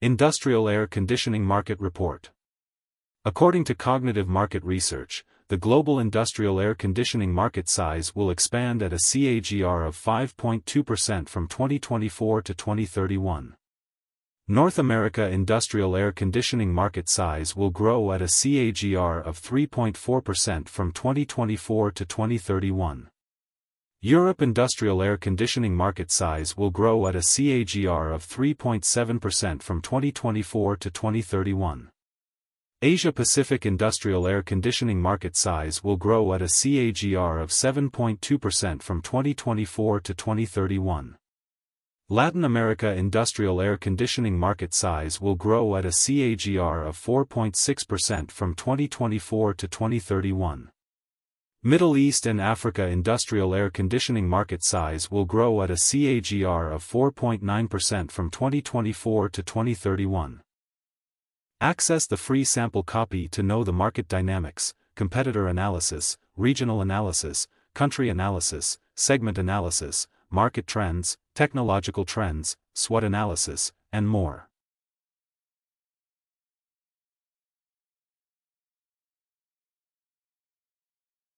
Industrial Air Conditioning Market Report. According to Cognitive Market Research, the global industrial air conditioning market size will expand at a CAGR of 5.2% from 2024 to 2031. North America industrial air conditioning market size will grow at a CAGR of 3.4% from 2024 to 2031. Europe industrial air conditioning market size will grow at a CAGR of 3.7% from 2024 to 2031. Asia-Pacific industrial air conditioning market size will grow at a CAGR of 7.2% from 2024 to 2031. Latin America industrial air conditioning market size will grow at a CAGR of 4.6% from 2024 to 2031. Middle East and Africa industrial air conditioning market size will grow at a CAGR of 4.9% from 2024 to 2031. Access the free sample copy to know the market dynamics, competitor analysis, regional analysis, country analysis, segment analysis, market trends, technological trends, SWOT analysis, and more.